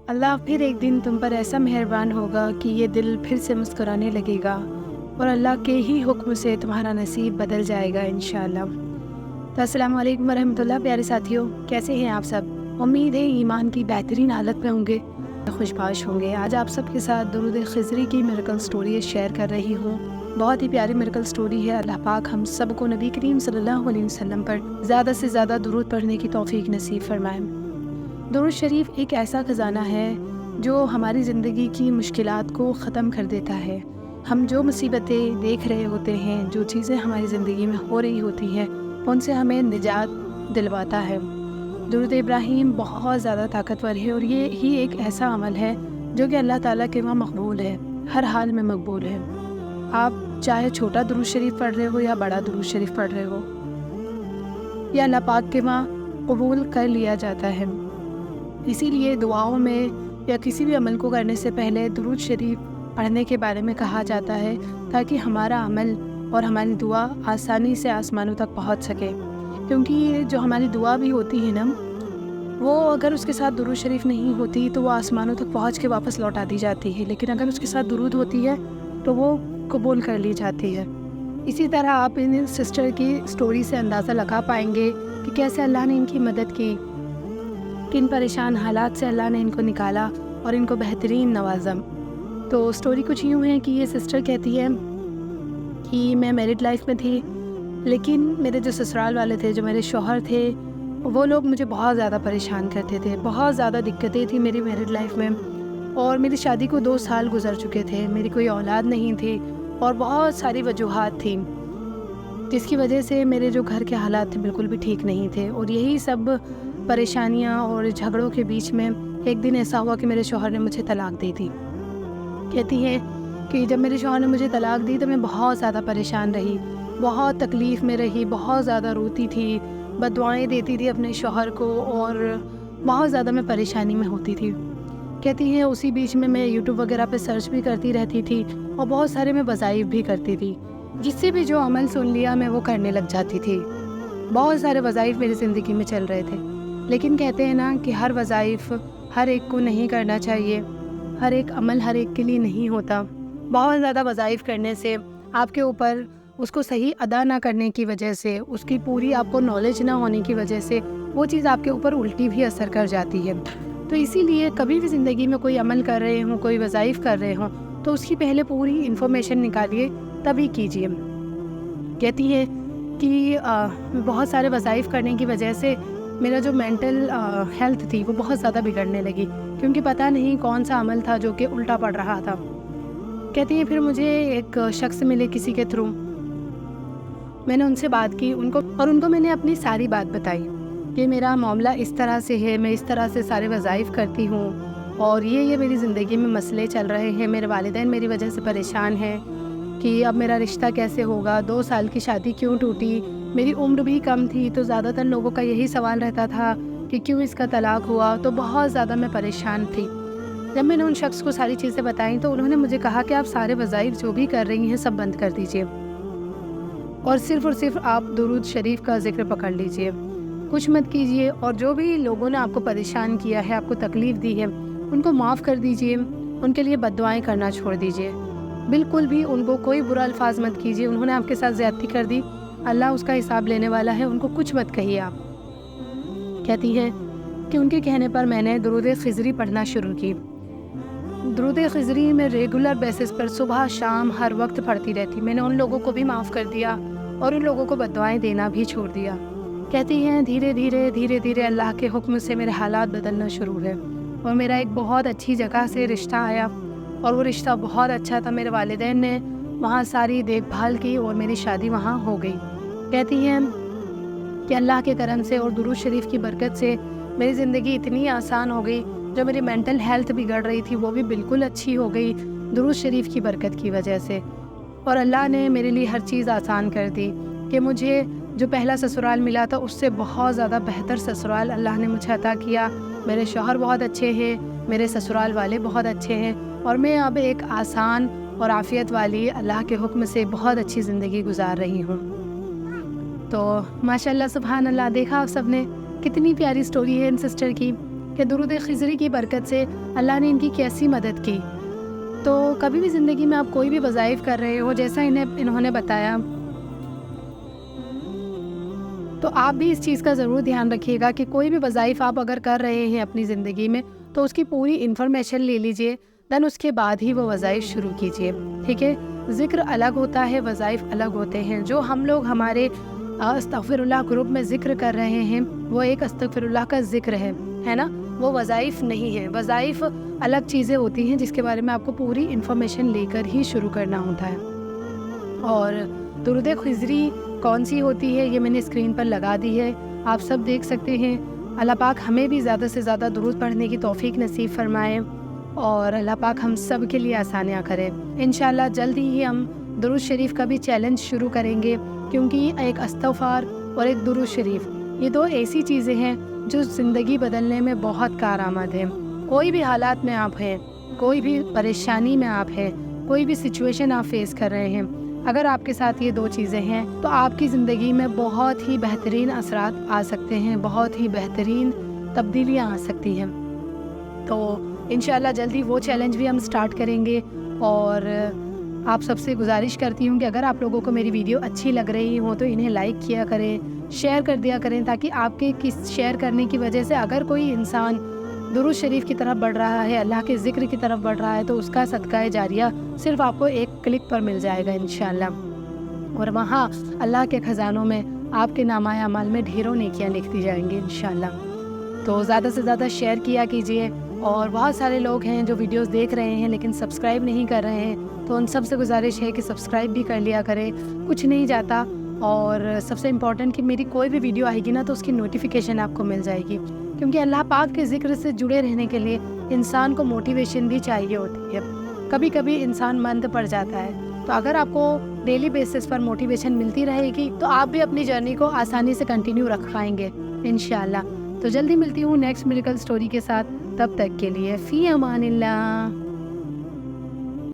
اللہ پھر ایک دن تم پر ایسا مہربان ہوگا کہ یہ دل پھر سے مسکرانے لگے گا اور اللہ کے ہی حکم سے تمہارا نصیب بدل جائے گا انشاءاللہ۔ تو السلام علیکم ورحمۃ اللہ پیارے ساتھیوں، کیسے ہیں آپ سب؟ امید ہے ایمان کی بہترین حالت میں ہوں گے، خوشباش ہوں گے۔ آج آپ سب کے ساتھ درود خضری کی میریکل سٹوری شیئر کر رہی ہوں۔ بہت ہی پیاری میریکل سٹوری ہے۔ اللہ پاک ہم سب کو نبی کریم صلی اللہ علیہ وسلم پر زیادہ سے زیادہ درود پڑھنے کی توفیق نصیب فرمائیں۔ درود شریف ایک ایسا خزانہ ہے جو ہماری زندگی کی مشکلات کو ختم کر دیتا ہے۔ ہم جو مصیبتیں دیکھ رہے ہوتے ہیں، جو چیزیں ہماری زندگی میں ہو رہی ہوتی ہیں، ان سے ہمیں نجات دلواتا ہے۔ درود ابراہیم بہت زیادہ طاقتور ہے اور یہ ہی ایک ایسا عمل ہے جو کہ اللہ تعالیٰ کے وہاں مقبول ہے، ہر حال میں مقبول ہے۔ آپ چاہے چھوٹا درود شریف پڑھ رہے ہو یا بڑا درود شریف پڑھ رہے ہو، یہ اللہ پاک کے وہاں قبول کر لیا جاتا ہے۔ اسی لیے دعاؤں میں یا کسی بھی عمل کو کرنے سے پہلے درود شریف پڑھنے کے بارے میں کہا جاتا ہے تاکہ ہمارا عمل اور ہماری دعا آسانی سے آسمانوں تک پہنچ سکے۔ کیونکہ یہ جو ہماری دعا بھی ہوتی ہے نا، وہ اگر اس کے ساتھ درود شریف نہیں ہوتی تو وہ آسمانوں تک پہنچ کے واپس لوٹا دی جاتی ہے، لیکن اگر اس کے ساتھ درود ہوتی ہے تو وہ قبول کر لی جاتی ہے۔ اسی طرح آپ ان سسٹر کی سٹوری سے اندازہ لگا پائیں گے کہ کیسے اللہ نے ان کی مدد کی، کن پریشان حالات سے اللہ نے ان کو نکالا اور ان کو بہترین نوازا۔ تو سٹوری کچھ یوں ہے کہ یہ سسٹر کہتی ہے کہ میں میرڈ لائف میں تھی، لیکن میرے جو سسرال والے تھے، جو میرے شوہر تھے، وہ لوگ مجھے بہت زیادہ پریشان کرتے تھے۔ بہت زیادہ دقتیں تھیں میری میرڈ لائف میں، اور میری شادی کو 2 سال گزر چکے تھے، میری کوئی اولاد نہیں تھی اور بہت ساری وجوہات تھیں جس کی وجہ سے میرے جو گھر کے حالات تھے بالکل بھی ٹھیک نہیں تھے۔ اور یہی سب پریشانیاں اور جھگڑوں کے بیچ میں ایک دن ایسا ہوا کہ میرے شوہر نے مجھے طلاق دی تھی۔ کہتی ہے کہ جب میرے شوہر نے مجھے طلاق دی تو میں بہت زیادہ پریشان رہی، بہت تکلیف میں رہی، بہت زیادہ روتی تھی، بد دعائیں دیتی تھی اپنے شوہر کو، اور بہت زیادہ میں پریشانی میں ہوتی تھی۔ کہتی ہے اسی بیچ میں یوٹیوب وغیرہ پہ سرچ بھی کرتی رہتی تھی اور بہت سارے میں وظائف بھی کرتی تھی، جس سے بھی جو عمل سن لیا میں وہ کرنے لگ جاتی تھی۔ بہت سارے وظائف میری زندگی میں چل رہے تھے، لیکن کہتے ہیں نا کہ ہر وظائف ہر ایک کو نہیں کرنا چاہیے، ہر ایک عمل ہر ایک کے لیے نہیں ہوتا۔ بہت زیادہ وظائف کرنے سے آپ کے اوپر اس کو صحیح ادا نہ کرنے کی وجہ سے، اس کی پوری آپ کو نالج نہ ہونے کی وجہ سے وہ چیز آپ کے اوپر الٹی بھی اثر کر جاتی ہے۔ تو اسی لیے کبھی بھی زندگی میں کوئی عمل کر رہے ہوں، کوئی وظائف کر رہے ہوں، تو اس کی پہلے پوری انفارمیشن نکالیے تبھی کیجیے۔ کہتی ہے کہ بہت سارے وظائف کرنے کی وجہ سے میرا جو مینٹل ہیلتھ تھی وہ بہت زیادہ بگڑنے لگی، کیونکہ پتہ نہیں کون سا عمل تھا جو کہ الٹا پڑ رہا تھا۔ کہتی ہے پھر مجھے ایک شخص ملے کسی کے تھرو، میں نے ان سے بات کی، ان کو میں نے اپنی ساری بات بتائی کہ میرا معاملہ اس طرح سے ہے، میں اس طرح سے سارے وظائف کرتی ہوں اور یہ میری زندگی میں مسئلے چل رہے ہیں، میرے والدین میری وجہ سے پریشان ہیں کہ اب میرا رشتہ کیسے ہوگا، 2 سال کی شادی کیوں ٹوٹی، میری عمر بھی کم تھی تو زیادہ تر لوگوں کا یہی سوال رہتا تھا کہ کیوں اس کا طلاق ہوا، تو بہت زیادہ میں پریشان تھی۔ جب میں نے ان شخص کو ساری چیزیں بتائیں تو انہوں نے مجھے کہا کہ آپ سارے وظائف جو بھی کر رہی ہیں سب بند کر دیجئے اور صرف آپ درود شریف کا ذکر پکڑ لیجئے، کچھ مت کیجئے، اور جو بھی لوگوں نے آپ کو پریشان کیا ہے، آپ کو تکلیف دی ہے، ان کو معاف کر دیجئے، ان کے لیے بد دعائیں کرنا چھوڑ دیجئے، بالکل بھی ان کو کوئی برا الفاظ مت کیجئے۔ انہوں نے آپ کے ساتھ زیادتی کر دی، اللہ اس کا حساب لینے والا ہے، ان کو کچھ مت کہیے آپ۔ کہتی ہے کہ ان کے کہنے پر میں نے درود خضری پڑھنا شروع کی۔ درود خضری میں ریگولر بیسس پر صبح شام ہر وقت پڑھتی رہتی۔ میں نے ان لوگوں کو بھی معاف کر دیا اور ان لوگوں کو بد دعائیں دینا بھی چھوڑ دیا۔ کہتی ہیں دھیرے دھیرے اللہ کے حکم سے میرے حالات بدلنا شروع ہوئے اور میرا ایک بہت اچھی جگہ سے رشتہ آیا اور وہ رشتہ بہت اچھا تھا۔ میرے والدین نے وہاں ساری دیکھ بھال کی اور میری شادی وہاں ہو گئی۔ کہتی ہیں کہ اللہ کے کرم سے اور درود شریف کی برکت سے میری زندگی اتنی آسان ہو گئی، جو میری مینٹل ہیلتھ بگڑ رہی تھی وہ بھی بالکل اچھی ہو گئی درود شریف کی برکت کی وجہ سے، اور اللہ نے میرے لیے ہر چیز آسان کر دی کہ مجھے جو پہلا سسرال ملا تھا اس سے بہت زیادہ بہتر سسرال اللہ نے مجھے عطا کیا۔ میرے شوہر بہت اچھے ہیں، میرے سسرال والے بہت اچھے ہیں، اور میں اب ایک آسان اور عافیت والی اللہ کے حکم سے بہت اچھی زندگی گزار رہی ہوں۔ تو ماشاءاللہ سبحان اللہ، دیکھا آپ سب نے کتنی پیاری سٹوری ہے ان سسٹر کی کہ درود خضری کی برکت سے اللہ نے ان کی کیسی مدد کی۔ تو کبھی بھی زندگی میں آپ کوئی بھی وظائف کر رہے ہو، جیسا انہوں نے بتایا، تو آپ بھی اس چیز کا ضرور دھیان رکھیے گا کہ کوئی بھی وظائف آپ اگر کر رہے ہیں اپنی زندگی میں تو اس کی پوری انفارمیشن لے لیجئے، دین اس کے بعد ہی وہ وظائف شروع کیجئے، ٹھیک ہے؟ ذکر الگ ہوتا ہے، وظائف الگ ہوتے ہیں۔ جو ہم لوگ ہمارے استغفر اللہ گروپ میں ذکر کر رہے ہیں وہ ایک استغفر اللہ کا ذکر ہے نا، وہ وظائف نہیں ہے۔ وظائف الگ چیزیں ہوتی ہیں جس کے بارے میں آپ کو پوری انفارمیشن لے کر ہی شروع کرنا ہوتا ہے۔ اور درود خضری کون سی ہوتی ہے یہ میں نے اسکرین پر لگا دی ہے، آپ سب دیکھ سکتے ہیں۔ اللہ پاک ہمیں بھی زیادہ سے زیادہ درود پڑھنے کی توفیق نصیب فرمائے اور اللہ پاک ہم سب کے لیے آسانیاں کرے۔ انشاءاللہ جلد ہی ہم درود شریف کا بھی چیلنج شروع کریں گے، کیونکہ ایک استغفار اور ایک درود شریف یہ دو ایسی چیزیں ہیں جو زندگی بدلنے میں بہت کارآمد ہیں۔ کوئی بھی حالات میں آپ ہیں، کوئی بھی پریشانی میں آپ ہیں، کوئی بھی سچویشن آپ فیس کر رہے ہیں، اگر آپ کے ساتھ یہ دو چیزیں ہیں تو آپ کی زندگی میں بہت ہی بہترین اثرات آ سکتے ہیں، بہت ہی بہترین تبدیلیاں آ سکتی ہیں۔ تو انشاءاللہ جلدی وہ چیلنج بھی ہم سٹارٹ کریں گے، اور آپ سب سے گزارش کرتی ہوں کہ اگر آپ لوگوں کو میری ویڈیو اچھی لگ رہی ہوں تو انہیں لائک کیا کریں، شیئر کر دیا کریں، تاکہ آپ کے شیئر کرنے کی وجہ سے اگر کوئی انسان درود شریف کی طرف بڑھ رہا ہے، اللہ کے ذکر کی طرف بڑھ رہا ہے، تو اس کا صدقہ جاریہ صرف آپ کو ایک کلک پر مل جائے گا انشاءاللہ، اور وہاں اللہ کے خزانوں میں آپ کے نامہ اعمال میں ڈھیروں نیکیاں لکھتی جائیں گی انشاءاللہ۔ تو زیادہ سے زیادہ شیئر کیا کیجئے، اور بہت سارے لوگ ہیں جو ویڈیوز دیکھ رہے ہیں لیکن سبسکرائب نہیں کر رہے ہیں، تو ان سب سے گزارش ہے کہ سبسکرائب بھی کر لیا کریں، کچھ نہیں جاتا۔ اور سب سے امپورٹنٹ کہ میری کوئی بھی ویڈیو آئے گی نا تو اس کی نوٹیفیکیشن آپ کو مل جائے گی، کیونکہ اللہ پاک کے ذکر سے جڑے رہنے کے لیے انسان کو موٹیویشن بھی چاہیے ہوتی ہے۔ کبھی کبھی انسان مند پڑ جاتا ہے، تو اگر آپ کو ڈیلی بیسس پر موٹیویشن ملتی رہے گی تو آپ بھی اپنی جرنی کو آسانی سے کنٹینیو رکھ پائیں گے انشاءاللہ۔ تو جلدی ملتی ہوں نیکسٹ میریکل سٹوری کے ساتھ، تب تک کے لیے فی امان اللہ۔